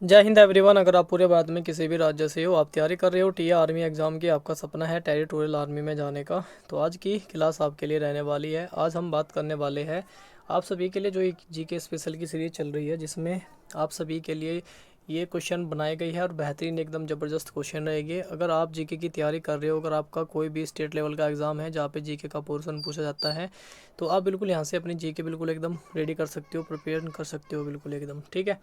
जय हिंद एवरीवन। अगर आप पूरे भारत में किसी भी राज्य से हो, आप तैयारी कर रहे हो टीए आर्मी एग्ज़ाम की, आपका सपना है टेरिटोरियल आर्मी में जाने का, तो आज की क्लास आपके लिए रहने वाली है। आज हम बात करने वाले हैं आप सभी के लिए जो एक जीके स्पेशल की सीरीज चल रही है, जिसमें आप सभी के लिए ये क्वेश्चन बनाए गए हैं और बेहतरीन एकदम ज़बरदस्त क्वेश्चन रहेंगे। अगर आप जीके की तैयारी कर रहे हो, अगर आपका कोई भी स्टेट लेवल का एग्ज़ाम है जहाँ पे जीके का पोर्शन पूछा जाता है, तो आप बिल्कुल यहाँ से अपनी जीके बिल्कुल एकदम रेडी कर सकते हो, प्रिपेयर कर सकते हो बिल्कुल एकदम, ठीक है।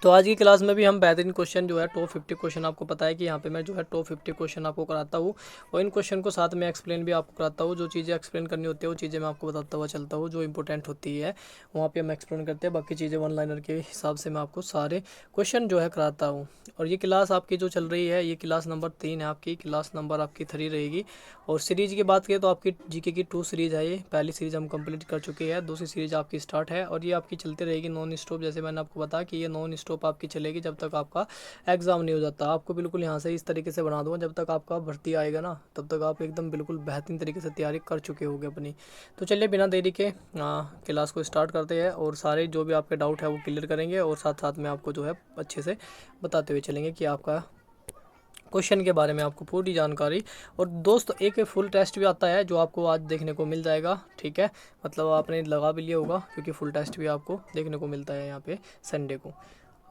तो आज की क्लास में भी हम बेहतरीन क्वेश्चन जो है टॉप 50 क्वेश्चन, आपको पता है कि यहाँ पे मैं जो है टॉप 50 क्वेश्चन आपको कराता हूँ, और इन क्वेश्चन को साथ में एक्सप्लेन भी आपको कराता हूँ। जो चीज़ें एक्सप्लेन करनी होती है वो चीज़ें मैं आपको बताता हुआ चलता हूँ, जो इंपॉर्टेंट होती है वहाँ पे हम एक्सप्लेन करते हैं। बाकी चीज़ें वन लाइनर के हिसाब से मैं आपको सारे क्वेश्चन जो है कराता हूँ। और ये क्लास आपकी जो चल रही है, ये क्लास नंबर 3 है, आपकी क्लास नंबर आपकी 3 रहेगी। और सीरीज की बात करें तो आपकी जीके की 2 सीरीज़ है। ये पहली सीरीज़ हम कंप्लीट कर चुके हैं, दूसरी सीरीज़ आपकी स्टार्ट है, और ये आपकी चलती रहेगी नॉन स्टॉप। जैसे मैंने आपको बताया कि ये नॉन स्टॉप आपकी चलेगी जब तक आपका एग्ज़ाम नहीं हो जाता। आपको बिल्कुल यहाँ से इस तरीके से बना दूँगा, जब तक आपका भर्ती आएगा ना, तब तक आप एकदम बिल्कुल बेहतरीन तरीके से तैयारी कर चुके होगे अपनी। तो चलिए बिना देरी के क्लास को स्टार्ट करते हैं, और सारे जो भी आपके डाउट है वो क्लियर करेंगे, और साथ साथ में आपको जो है अच्छे से बताते हुए चलेंगे कि आपका क्वेश्चन के बारे में आपको पूरी जानकारी। और दोस्त एक फुल टेस्ट भी आता है जो आपको आज देखने को मिल जाएगा, ठीक है। मतलब आपने लगा भी लिया होगा, क्योंकि फुल टेस्ट भी आपको देखने को मिलता है यहाँ पे संडे को।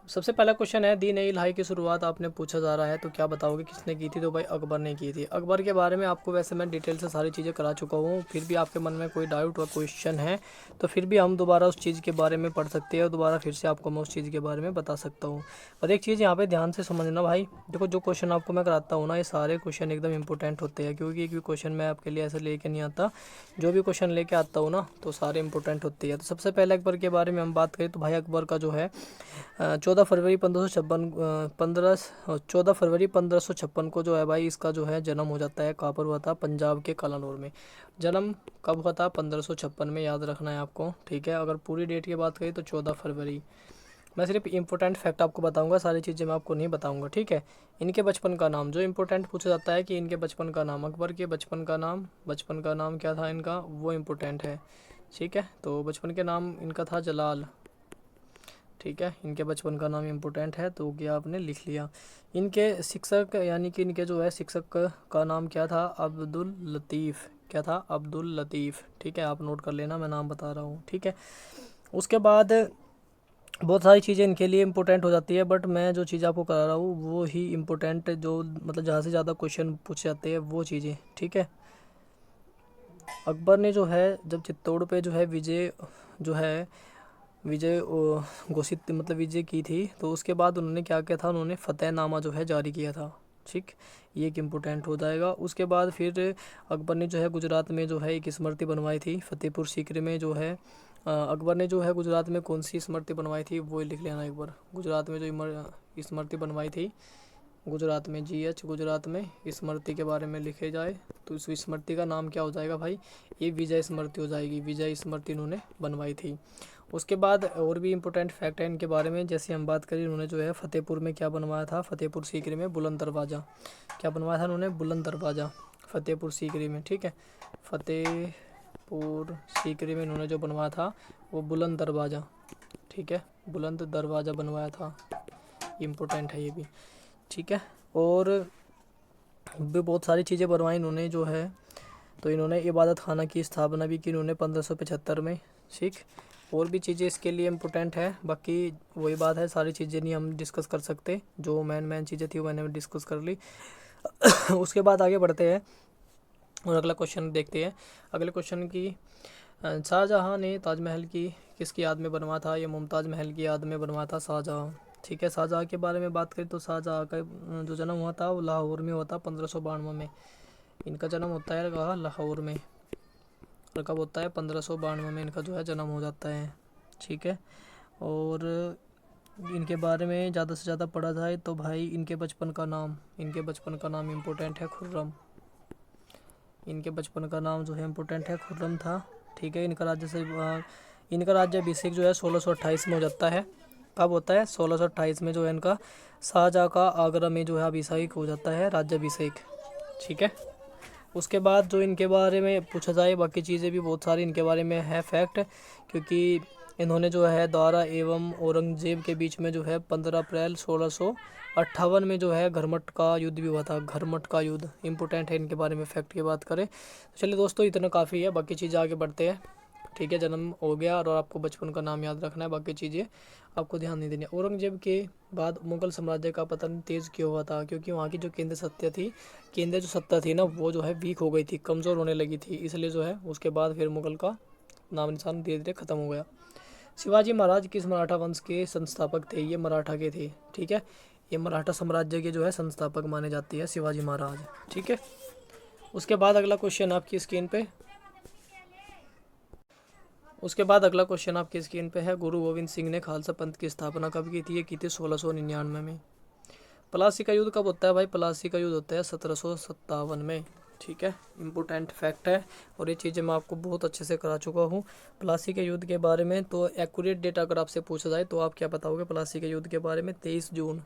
सबसे पहला क्वेश्चन है, दी नई इलाही की शुरुआत आपने पूछा जा रहा है, तो क्या बताओगे किसने की थी? तो भाई अकबर ने की थी। अकबर के बारे में आपको वैसे मैं डिटेल से सारी चीज़ें करा चुका हूँ, फिर भी आपके मन में कोई डाउट व क्वेश्चन है तो फिर भी हम दोबारा उस चीज़ के बारे में पढ़ सकते हैं, और दोबारा फिर से आपको मैं उस चीज़ के बारे में बता सकता हूँ। और एक चीज़ यहाँ पे ध्यान से समझना भाई, देखो जो क्वेश्चन आपको मैं कराता हूँ ना, ये सारे क्वेश्चन एकदम इंपॉर्टेंट होते हैं, क्योंकि एक भी क्वेश्चन मैं आपके लिए ऐसे लेके नहीं आता। जो भी क्वेश्चन लेके आता हूँ ना, तो सारे इंपॉर्टेंट होते हैं। तो सबसे पहले अकबर के बारे में हम बात करें तो भाई अकबर का जो है 14 फरवरी 1556 को जो है भाई, इसका जो है जन्म हो जाता है। कहाँ पर हुआ था? पंजाब के कलानौर में। जन्म कब हुआ था? 1556 में, याद रखना है आपको, ठीक है। अगर पूरी डेट की बात करें तो 14 फरवरी। मैं सिर्फ इंपॉर्टेंट फैक्ट आपको बताऊंगा, सारी चीज़ें मैं आपको नहीं बताऊंगा, ठीक है। इनके बचपन का नाम जो इंपॉर्टेंट पूछा जाता है कि इनके बचपन का नाम, अकबर के बचपन का नाम क्या था इनका, वो इम्पोर्टेंट है, ठीक है। तो बचपन के नाम इनका था जलाल, ठीक है। इनके बचपन का नाम इम्पोर्टेंट है, तो क्या आपने लिख लिया। इनके शिक्षक यानी कि इनके जो है शिक्षक का नाम क्या था? अब्दुल लतीफ़। क्या था? अब्दुल लतीफ़, ठीक है। आप नोट कर लेना, मैं नाम बता रहा हूँ, ठीक है। उसके बाद बहुत सारी चीज़ें इनके लिए इंपॉर्टेंट हो जाती है, बट मैं जो चीज़ आपको करा रहा हूँ वो ही इम्पोर्टेंट, जो मतलब जहाँ से ज़्यादा क्वेश्चन पूछे जाते हैं वो चीज़ें, ठीक है। अकबर ने जो है जब चित्तौड़ पे जो है जो है विजय घोषित मतलब विजय की थी, तो उसके बाद उन्होंने क्या किया था? उन्होंने फतेहनामा जो है जारी किया था, ठीक। ये एक इम्पोर्टेंट हो जाएगा। उसके बाद फिर अकबर ने जो है गुजरात में जो है एक स्मृति बनवाई थी, फतेहपुर सीकरी में जो है। अकबर ने जो है गुजरात में कौन सी स्मृति बनवाई थी वो लिख लेना एक बार। गुजरात में जो स्मृति बनवाई थी, गुजरात में गुजरात में स्मृति के बारे में लिखे जाए तो इस स्मृति का नाम क्या हो जाएगा भाई? ये विजय स्मृति हो जाएगी। विजय स्मृति इन्होंने बनवाई थी। उसके बाद और भी इम्पोर्टेंट फैक्ट है इनके बारे में, जैसे हम बात करें, उन्होंने जो है फतेहपुर में क्या बनवाया था? फतेहपुर सीकरी में बुलंद दरवाज़ा। क्या बनवाया था उन्होंने? बुलंद दरवाज़ा, फतेहपुर सीकरी में, ठीक है। फतेहपुर सीकरी में इन्होंने जो बनवाया था वो बुलंद दरवाज़ा, ठीक है। बुलंद दरवाज़ा बनवाया था, इम्पोर्टेंट है ये भी, ठीक है। और भी बहुत सारी चीज़ें बनवाई इन्होंने जो है। तो इन्होंने इबादत खाना की स्थापना भी की इन्होंने 1575 में, ठीक। और भी चीज़ें इसके लिए इम्पोर्टेंट है, बाकी वही बात है, सारी चीज़ें नहीं हम डिस्कस कर सकते, जो मेन चीज़ें थी वो मैंने डिस्कस कर ली। उसके बाद आगे बढ़ते हैं और अगला क्वेश्चन देखते हैं। अगले क्वेश्चन की, शाहजहाँ ने ताजमहल की किसकी याद में बनवाया था? ये मुमताज़ महल की याद में बनवाया था शाहजहाँ, ठीक है। शाहजहाँ के बारे में बात करें तो शाहजहाँ का जो जन्म हुआ था वो लाहौर में हुआ था 1592 में। इनका जन्म होता है कहाँ? लाहौर में। और कब होता है? 1592 में इनका जो है जन्म हो जाता है, ठीक है। और इनके बारे में ज़्यादा से ज़्यादा पढ़ा जाए तो भाई इनके बचपन का नाम इम्पोर्टेंट है, खुर्रम। इनके बचपन का नाम जो है इम्पोर्टेंट है, खुर्रम था, ठीक है। इनका राज्याभिषेक जो है 1628 में हो जाता है। कब होता है? 1628 में जो है इनका शाहजहाँ का आगरा में जो है अभिषेक हो जाता है, राज्याभिषेक, ठीक है। उसके बाद जो इनके बारे में पूछा जाए, बाकी चीज़ें भी बहुत सारी इनके बारे में है फैक्ट, क्योंकि इन्होंने जो है दारा एवं औरंगजेब के बीच में जो है 15 अप्रैल 1658 में जो है घरमट का युद्ध भी हुआ था। घरमट का युद्ध इंपॉर्टेंट है, इनके बारे में फैक्ट की बात करें। तो चलिए दोस्तों, इतना काफ़ी है, बाकी चीज़ें आगे बढ़ते हैं। ठीक है, जन्म हो गया और आपको बचपन का नाम याद रखना है, बाकी चीज़ें आपको ध्यान नहीं देनी। औरंगजेब के बाद मुगल साम्राज्य का पतन तेज़ क्यों हुआ था? क्योंकि वहाँ की जो केंद्र जो सत्ता थी ना, वो जो है वीक हो गई थी, कमज़ोर होने लगी थी, इसलिए जो है उसके बाद फिर मुगल का नाम निशान धीरे धीरे ख़त्म हो गया। शिवाजी महाराज किस मराठा वंश के संस्थापक थे? ये मराठा के थे। ठीक है, ये मराठा साम्राज्य के जो है संस्थापक माने जाते हैं शिवाजी महाराज। ठीक है, उसके बाद अगला क्वेश्चन आपकी स्क्रीन पे है, गुरु गोविंद सिंह ने खालसा पंथ की स्थापना कब की थी? ये की थी 1699 में। प्लासी का युद्ध कब होता है भाई? प्लासी का युद्ध होता है 1757 में। ठीक है, इम्पोर्टेंट फैक्ट है और ये चीज़ें मैं आपको बहुत अच्छे से करा चुका हूँ प्लासी के युद्ध के बारे में। तो एक्यूरेट डेट अगर आपसे पूछा जाए तो आप क्या बताओगे प्लासी के युद्ध के बारे में? 23 जून।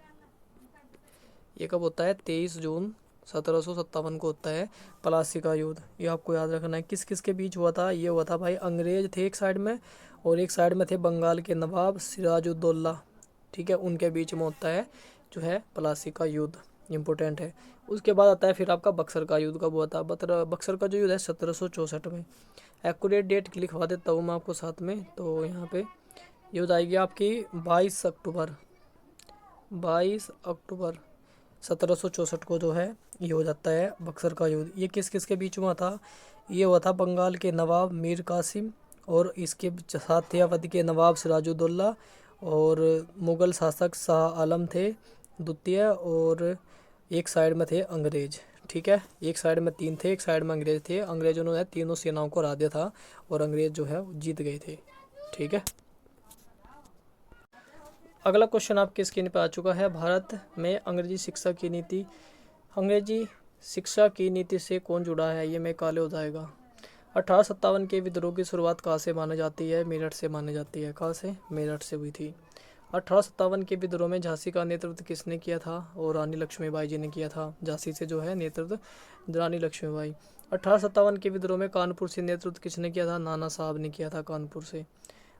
ये कब होता है? 23 जून 1757 को होता है प्लासी का युद्ध। ये आपको याद रखना है। किस किस के बीच हुआ था? ये हुआ था भाई, अंग्रेज थे एक साइड में और एक साइड में थे बंगाल के नवाब सिराजुद्दौला। ठीक है, उनके बीच में होता है जो है प्लासी का युद्ध, इम्पोर्टेंट है। उसके बाद आता है फिर आपका बक्सर का युद्ध कब हुआ था? बक्सर का जो युद्ध है 1764 में। एक्यूरेट डेट लिखवा देता हूँ मैं आपको साथ में। तो यहाँ पे युद्ध आएगी आपकी 22 अक्टूबर 1764 को जो है ये हो जाता है बक्सर का युद्ध। ये किस किस के बीच हुआ था? ये हुआ था बंगाल के नवाब मीर कासिम और इसके साथ थे अवध के नवाब सिराजुद्दौला और मुग़ल शासक शाह आलम थे द्वितीय, और एक साइड में थे अंग्रेज। ठीक है, एक साइड में 3 थे, एक साइड में अंग्रेज थे। अंग्रेजों ने तीनों सेनाओं को हरा दिया था और अंग्रेज जो है जीत गए थे। ठीक है, अगला क्वेश्चन आपकी स्क्रीन पर आ चुका है। भारत में अंग्रेजी शिक्षा की नीति से कौन जुड़ा है? ये में काले हो जाएगा। 1857 के विद्रोह की शुरुआत कहाँ से मानी जाती है? मेरठ से मानी जाती है। कहाँ से? मेरठ से हुई थी। 1857 के विद्रोह में झांसी का नेतृत्व किसने किया था? और रानी लक्ष्मीबाई जी ने किया था। झांसी से जो है नेतृत्व रानी लक्ष्मीबाई। 1857 के विद्रोह में कानपुर से नेतृत्व किसने किया था? नाना साहब ने किया था कानपुर से।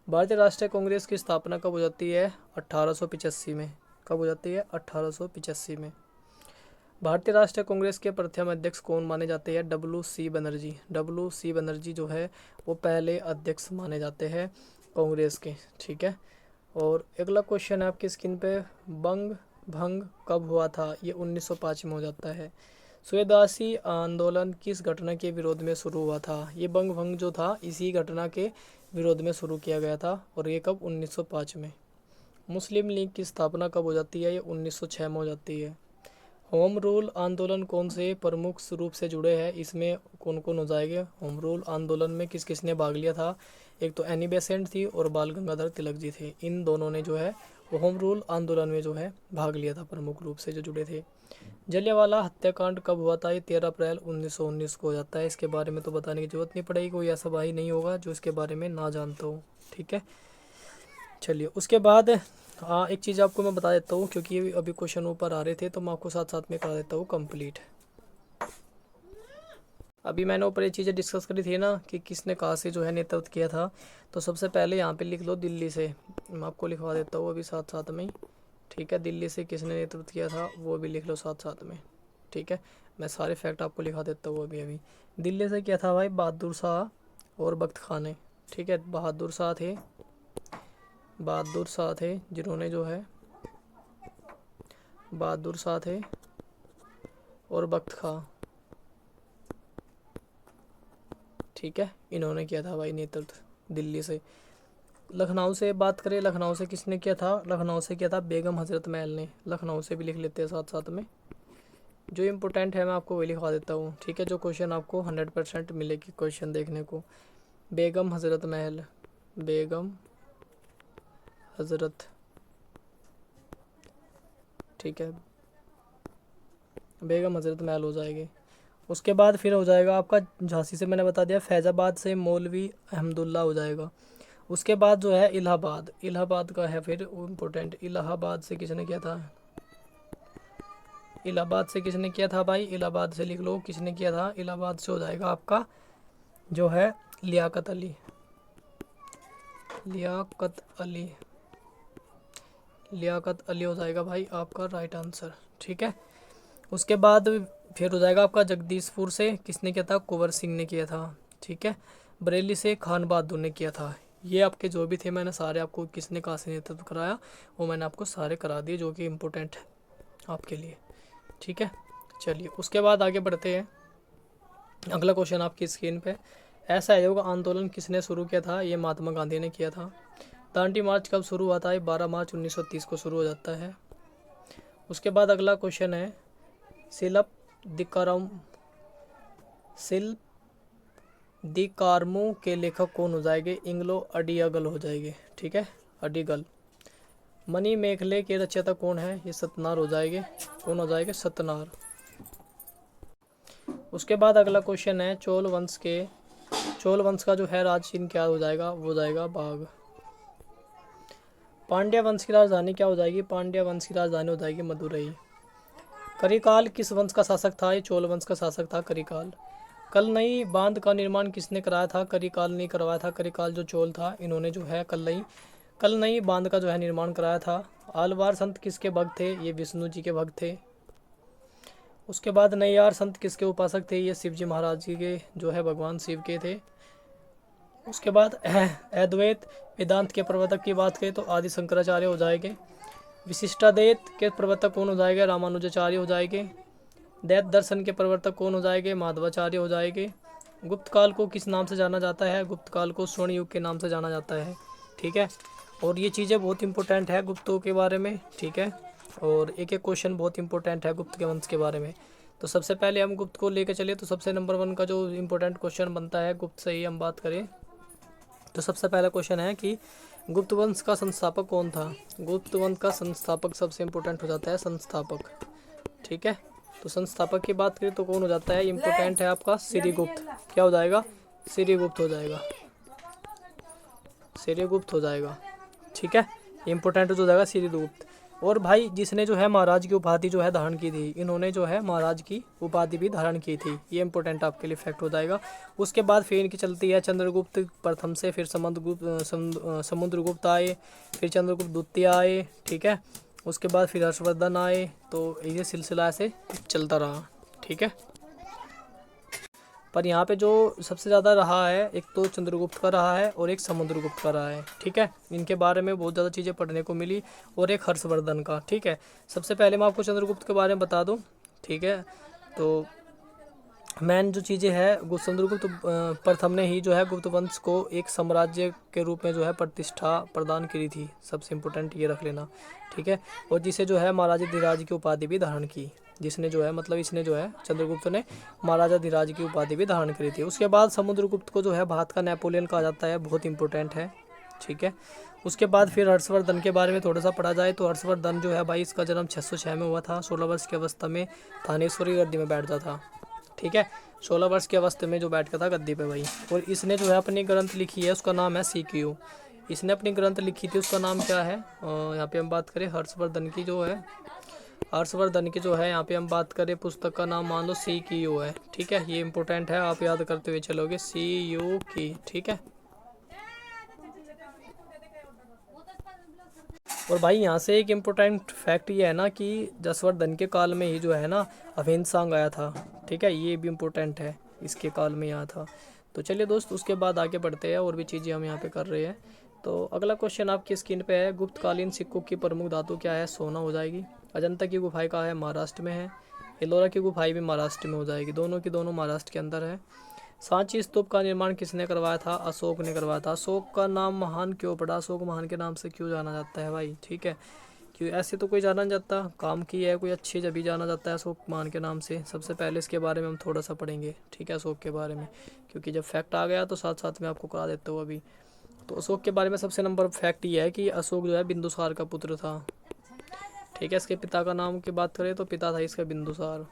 भारतीय राष्ट्रीय कांग्रेस की स्थापना कब हो जाती है? 1885 में। कब हो जाती है? 1885 में। भारतीय राष्ट्रीय कांग्रेस के प्रथम अध्यक्ष कौन माने जाते हैं? WC बनर्जी। WC बनर्जी जो है वो पहले अध्यक्ष माने जाते हैं कांग्रेस के। ठीक है, और अगला क्वेश्चन है आपकी स्क्रीन पे, बंग भंग कब हुआ था? ये 1905 में हो जाता है। स्वदेशी आंदोलन किस घटना के विरोध में शुरू हुआ था? ये बंग भंग जो था इसी घटना के विरोध में शुरू किया गया था और ये कब? 1905 में। मुस्लिम लीग की स्थापना कब हो जाती है? ये 1906 में हो जाती है। होम रूल आंदोलन कौन से प्रमुख रूप से जुड़े हैं? इसमें कौन कौन हो जाएंगे? होम रूल आंदोलन में किस किसने भाग लिया था? एक तो एनी बेसेंट थी और बाल गंगाधर तिलक जी थे। इन दोनों ने जो है वो होम रूल आंदोलन में जो है भाग लिया था, प्रमुख रूप से जो जुड़े थे। जलियांवाला हत्याकांड कब हुआ था? ये 13 अप्रैल 1919 को हो जाता है। इसके बारे में तो बताने की जरूरत नहीं पड़ेगी, कोई ऐसा भाई नहीं होगा जो इसके बारे में ना जानता हो। ठीक है, चलिए उसके बाद हाँ एक चीज़ आपको मैं बता देता हूँ, क्योंकि अभी क्वेश्चन ऊपर आ रहे थे तो मैं आपको साथ साथ में करा देता हूँ कंप्लीट। अभी मैंने ऊपर ये चीज़ें डिस्कस करी थी ना कि किसने कहाँ से जो है नेतृत्व किया था। तो सबसे पहले यहाँ पे लिख लो दिल्ली से, मैं आपको लिखवा देता हूँ अभी साथ साथ में। ठीक है, दिल्ली से किसने नेतृत्व किया था वो भी लिख लो साथ साथ में। ठीक है, मैं सारे फैक्ट आपको लिखा देता हूँ अभी। दिल्ली से किया था भाई बहादुर शाह और बख्त खान ने। ठीक है, बहादुर शाह थे जिन्होंने जो है बहादुर शाह थे और बख्त खां। ठीक है, इन्होंने किया था भाई नेतृत्व दिल्ली से। लखनऊ से बात करें, लखनऊ से किसने किया था? लखनऊ से किया था बेगम हजरत महल ने। लखनऊ से भी लिख लेते हैं साथ साथ में। जो इम्पोर्टेंट है मैं आपको वही लिखवा देता हूँ। ठीक है, जो क्वेश्चन आपको 100% मिलेगी क्वेश्चन देखने को। बेगम हजरत महल, बेगम हजरत, ठीक है, बेगम हजरत महल हो जाएगी। उसके बाद फिर हो जाएगा आपका झांसी से मैंने बता दिया। फैज़ाबाद से मौलवी अहमदुल्ला हो जाएगा। उसके बाद जो है इलाहाबाद, इलाहाबाद का है फिर इम्पोर्टेंट। इलाहाबाद से किसने किया था? इलाहाबाद से किसने किया था भाई? इलाहाबाद से लिख लो किसने किया था। इलाहाबाद से हो जाएगा आपका जो है लियाकत अली। लियाकत अली, लियाकत अली हो जाएगा भाई आपका राइट आंसर। ठीक है, उसके बाद फिर हो जाएगा आपका जगदीशपुर से किसने किया था, कुंवर सिंह ने किया था। ठीक है, बरेली से खान बहादुर ने किया था। ये आपके जो भी थे मैंने सारे आपको किसने कहाँ से नेतृत्व कराया वो मैंने आपको सारे करा दिए जो कि इम्पोर्टेंट है आपके लिए। ठीक है, चलिए उसके बाद आगे बढ़ते हैं। अगला क्वेश्चन आपकी स्क्रीन पे, असहयोग आंदोलन किसने शुरू किया था, ये महात्मा गांधी ने किया था। दांडी मार्च कब शुरू हुआ था, ये 12 मार्च 1930 को शुरू हो जाता है। उसके बाद अगला क्वेश्चन है, शिल्प दिकारम शिल्प दिकारमू के लेखक कौन हो जाएंगे, इंग्लो अडियागल हो जाएंगे। ठीक है, अडिगल। मणि मेखले के रचयिता कौन है, ये सतनार हो जाएंगे। कौन हो जाएंगे, सतनार। उसके बाद अगला क्वेश्चन है, चोल वंश का जो है राज चिन्ह क्या हो जाएगा, वो जाएगा बाघ। पांड्या वंश की राजधानी क्या हो जाएगी, पांड्या वंश की राजधानी हो जाएगी मदुरई। करिकाल किस वंश का शासक था, ये चोल वंश का शासक था करिकाल। कल नई बांध का निर्माण किसने कराया था, करिकाल ने करवाया था। करिकाल जो चोल था इन्होंने जो है कल नई बांध का जो है निर्माण कराया था। आलवार संत किसके भक्त थे, ये विष्णु जी के भक्त थे। उसके बाद नैयार संत किसके उपासक थे, ये शिव जी महाराज जी के जो है भगवान शिव के थे। उसके बाद अद्वैत वेदांत के प्रवर्तक की बात करें तो आदि शंकराचार्य हो जाएंगे। विशिष्टाद्वैत के प्रवर्तक कौन हो जाएगा, रामानुजाचार्य हो जाएंगे। दैत दर्शन के प्रवर्तक कौन हो जाएंगे, माधवाचार्य हो जाएंगे। गुप्त काल को किस नाम से जाना जाता है, गुप्त काल को स्वर्ण युग के नाम से जाना जाता है। ठीक है, और ये चीज़ें बहुत इंपॉर्टेंट है गुप्तों के बारे में। ठीक है, और एक एक क्वेश्चन बहुत इंपॉर्टेंट है गुप्त के वंश के बारे में। तो सबसे पहले हम गुप्त को लेकर चले तो सबसे नंबर 1 का जो इम्पोर्टेंट क्वेश्चन बनता है गुप्त से ही हम बात करें तो सबसे पहला क्वेश्चन है कि गुप्त वंश का संस्थापक कौन था। गुप्त वंश का संस्थापक सबसे इम्पोर्टेंट हो जाता है संस्थापक। ठीक है, तो संस्थापक की बात करें तो कौन हो जाता है, इम्पोर्टेंट है आपका श्रीगुप्त। क्या हो जाएगा, श्रीगुप्त हो जाएगा, श्रीगुप्त हो जाएगा। ठीक है, इम्पोर्टेंट हो जाएगा श्रीगुप्त। और भाई जिसने जो है महाराज की उपाधि जो है धारण की थी, इन्होंने जो है महाराज की उपाधि भी धारण की थी, ये इंपॉर्टेंट आपके लिए फैक्ट हो जाएगा। उसके बाद फिर इनकी चलती है चंद्रगुप्त प्रथम से, फिर समुद्रगुप्त आए, फिर चंद्रगुप्त द्वितीय आए। ठीक है, उसके बाद फिर हर्षवर्धन आए, तो ये सिलसिला ऐसे चलता रहा। ठीक है, पर यहाँ पे जो सबसे ज़्यादा रहा है एक तो चंद्रगुप्त का रहा है और एक समुद्रगुप्त का रहा है। ठीक है, इनके बारे में बहुत ज़्यादा चीज़ें पढ़ने को मिली, और एक हर्षवर्धन का। ठीक है, सबसे पहले मैं आपको चंद्रगुप्त के बारे में बता दूँ। ठीक है, तो मेन जो चीज़ें है चंद्रगुप्त प्रथम ने ही जो है गुप्त वंश को एक साम्राज्य के रूप में जो है प्रतिष्ठा प्रदान करी थी, सबसे इम्पोर्टेंट ये रख लेना। ठीक है, और जिसे जो है महाराजा धीराज की उपाधि भी धारण की, जिसने जो है मतलब इसने जो है चंद्रगुप्त ने महाराजा धीराज की उपाधि भी धारण करी थी। उसके बाद समुद्रगुप्त को जो है भारत का नेपोलियन कहा जाता है, बहुत इंपॉर्टेंट है। ठीक है, उसके बाद फिर हर्षवर्धन के बारे में थोड़ा सा पढ़ा जाए तो हर्षवर्धन जो है भाई इसका जन्म 606 में हुआ था। 16 वर्ष की अवस्था में थानेश्वरी गद्दी में बैठता था। ठीक है, 16 वर्ष की अवस्था में जो बैठता था गद्दी पे भाई, और इसने जो है अपनी ग्रंथ लिखी है उसका नाम है CQ। इसने अपनी ग्रंथ लिखी थी उसका नाम क्या है, यहाँ पे हम बात करें हर्षवर्धन की जो है, हर्षवर्धन की जो है यहाँ पे हम बात करें पुस्तक का नाम मान लो CQ है। ठीक है, ये इंपॉर्टेंट है, आप याद करते हुए चलोगे CU की। ठीक है, और भाई यहाँ से एक इम्पोर्टेंट फैक्ट ये है ना कि जसवर्धन के काल में ही जो है ना अभिन्न सांग आया था। ठीक है, ये भी इम्पोर्टेंट है, इसके काल में आया था। तो चलिए दोस्त उसके बाद आगे बढ़ते हैं, और भी चीज़ें हम यहाँ पे कर रहे हैं। तो अगला क्वेश्चन आपकी स्क्रीन पे है, गुप्तकालीन सिक्कों की प्रमुख धातु क्या है, सोना हो जाएगी। अजंता की गुफाएं कहाँ है, महाराष्ट्र में है। एलोरा की गुफाएं भी महाराष्ट्र में हो जाएगी, दोनों की दोनों महाराष्ट्र के अंदर है। सांची स्तूप का निर्माण किसने करवाया था, अशोक ने करवाया था। अशोक का नाम महान क्यों पड़ा, अशोक महान के नाम से क्यों जाना जाता है भाई। ठीक है, क्यों ऐसे तो कोई जाना नहीं जाता, काम की है कोई अच्छी जब भी जाना जाता है अशोक महान के नाम से। सबसे पहले इसके बारे में हम थोड़ा सा पढ़ेंगे। ठीक है, अशोक के बारे में, क्योंकि जब फैक्ट आ गया तो साथ साथ में आपको करा देता हूँ अभी। तो अशोक के बारे में सबसे नंबर फैक्ट ये है कि अशोक जो है बिंदुसार का पुत्र था। ठीक है, इसके पिता का नाम की बात करें तो पिता था इसका बिंदुसार।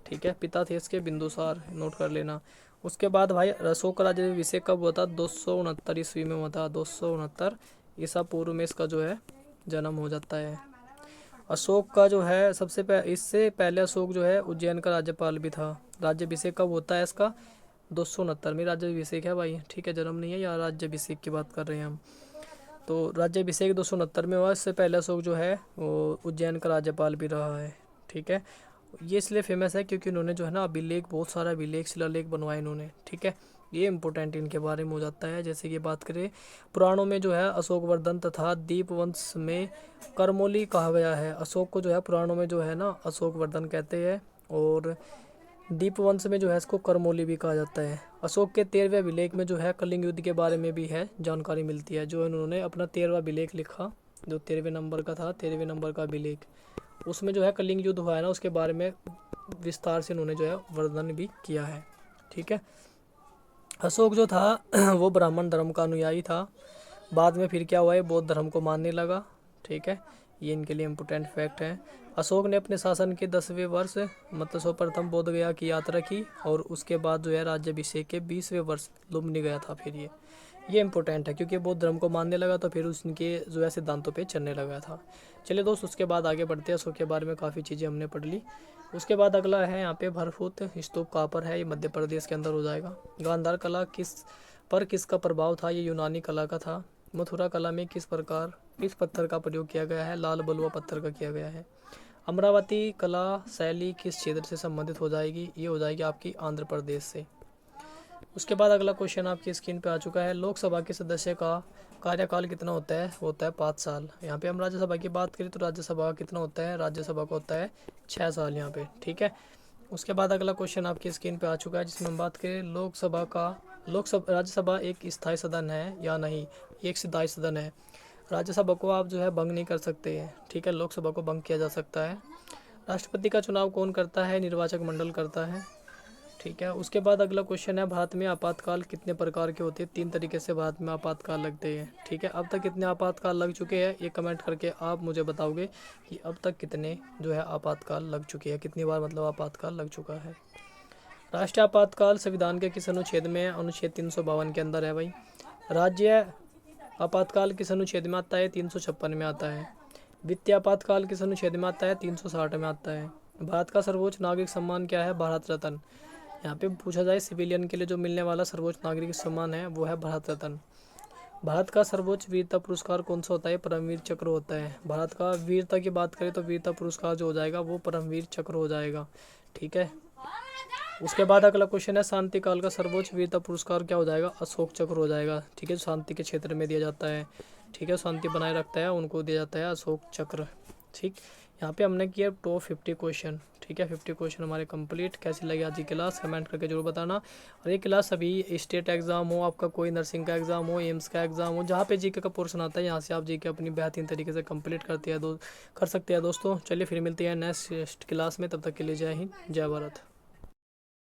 ठीक है, पिता थे इसके बिंदुसार, नोट कर लेना। उसके बाद भाई अशोक का राज्याभिषेक कब हुआ था, 269 ईस्वी में हुआ था। 269 ईसा पूर्व में इसका जो है जन्म हो जाता है। अशोक का जो है इससे पहले अशोक जो है उज्जैन का राज्यपाल भी था। राज्याभिषेक कब होता है इसका, 269 में राज्याभिषेक है भाई, ठीक है, जन्म नहीं है, या राज्याभिषेक की बात कर रहे हैं हम। तो राज्याभिषेक 269 में हुआ। इससे पहले अशोक जो है वो उज्जैन का राज्यपाल भी रहा है, ठीक है। ये इसलिए फेमस है क्योंकि उन्होंने जो है ना अभिलेख, बहुत सारा अभिलेख, शिलालेख बनवाए इन्होंने, ठीक है। ये इंपॉर्टेंट इनके बारे में हो जाता है। जैसे कि बात करें पुराणों में जो है अशोकवर्धन तथा दीपवंश में करमौली कहा गया है। अशोक को जो है पुराणों में जो है ना अशोकवर्धन कहते हैं, और दीपवंश में जो है इसको करमौली भी कहा जाता है। अशोक के 13वें अभिलेख में जो है कलिंग युद्ध के बारे में भी है जानकारी मिलती है। जो इन्होंने अपना 13वां अभिलेख लिखा, जो 13वें नंबर का था, 13वें नंबर का अभिलेख, उसमें जो है कलिंग युद्ध हुआ है ना, उसके बारे में विस्तार से इन्होंने जो है वर्णन भी किया है, ठीक है। अशोक जो था वो ब्राह्मण धर्म का अनुयायी था। बाद में फिर क्या हुआ है, बौद्ध धर्म को मानने लगा, ठीक है। ये इनके लिए इम्पोर्टेंट फैक्ट है। अशोक ने अपने शासन के 10वें वर्ष मतलब सर्वप्रथम बोध गया की यात्रा की, और उसके बाद जो है राज्याभिषेक के 20वें वर्ष लुम्बिनी गया था। फिर ये इंपॉर्टेंट है क्योंकि बौद्ध धर्म को मानने लगा तो फिर उसके जो है सिद्धांतों पे चलने लगा था। चलिए दोस्त, उसके बाद आगे बढ़ते हैं। अशोक के बारे में काफ़ी चीज़ें हमने पढ़ ली। उसके बाद अगला है यहाँ पे भरफूत स्तूप कहाँ पर है, ये मध्य प्रदेश के अंदर हो जाएगा। गांधार कला किसका प्रभाव था, ये यूनानी कला का था। मथुरा कला में किस पत्थर का प्रयोग किया गया है, लाल बलुआ पत्थर का किया गया है। अमरावती कला शैली किस क्षेत्र से संबंधित हो जाएगी, ये हो जाएगी आपकी आंध्र प्रदेश से। उसके बाद अगला क्वेश्चन आपकी स्क्रीन पे आ चुका है। लोकसभा के सदस्य का कार्यकाल कितना होता है 5 साल। यहाँ पे हम राज्यसभा की बात करें तो राज्यसभा का कितना होता है, राज्यसभा का होता है 6 साल यहाँ पे, ठीक है। उसके बाद अगला क्वेश्चन आपकी स्क्रीन पे आ चुका है जिसमें हम बात करें राज्यसभा एक स्थायी सदन है या नहीं। एक स्थायी सदन है। राज्यसभा को आप जो है भंग नहीं कर सकते हैं, ठीक है। लोकसभा को भंग किया जा सकता है। राष्ट्रपति का चुनाव कौन करता है, निर्वाचक मंडल करता है, ठीक है। उसके बाद अगला क्वेश्चन है भारत में आपातकाल कितने प्रकार के होते हैं। 3 तरीके से भारत में आपातकाल लगते हैं, ठीक है। अब तक कितने आपातकाल लग चुके हैं ये कमेंट करके आप मुझे बताओगे कि अब तक कितने जो है आपातकाल लग चुके हैं, कितनी बार मतलब आपातकाल लग चुका है। राष्ट्रीय आपातकाल संविधान के किस अनुच्छेद में है, अनुच्छेद 352 के अंदर है भाई। राज्य आपातकाल किस अनुच्छेद में आता है, 356 में आता है। वित्तीय आपातकाल किस अनुच्छेद में आता है, 360 में आता है। भारत का सर्वोच्च नागरिक सम्मान क्या है, भारत रत्न। यहाँ पे पूछा जाए सिविलियन के लिए जो मिलने वाला सर्वोच्च नागरिक सम्मान है वो है भारत रत्न। भारत का सर्वोच्च वीरता पुरस्कार कौन सा होता है, परमवीर चक्र होता है। भारत का वीरता की बात करें तो वीरता पुरस्कार जो हो जाएगा वो परमवीर चक्र हो जाएगा, ठीक है। उसके बाद अगला क्वेश्चन है शांति काल का सर्वोच्च वीरता पुरस्कार क्या हो जाएगा, अशोक चक्र हो जाएगा, ठीक है। शांति के क्षेत्र में दिया जाता है, ठीक है, शांति बनाए रखता है उनको दिया जाता है अशोक चक्र, ठीक। यहाँ पे हमने किया टॉप 50 क्वेश्चन, ठीक है। 50 क्वेश्चन हमारे कंप्लीट। कैसी लगी आज की क्लास कमेंट करके जरूर बताना। और ये क्लास अभी स्टेट एग्जाम हो, आपका कोई नर्सिंग का एग्जाम हो, एम्स का एग्जाम हो, जहाँ पे जीके का पोर्शन आता है यहाँ से आप जीके अपनी बेहतरीन तरीके से कंप्लीट कर सकते हैं दोस्तों। चलिए फिर मिलते हैं नेक्स्ट क्लास में, तब तक के लिए जय हिंद, जय भारत।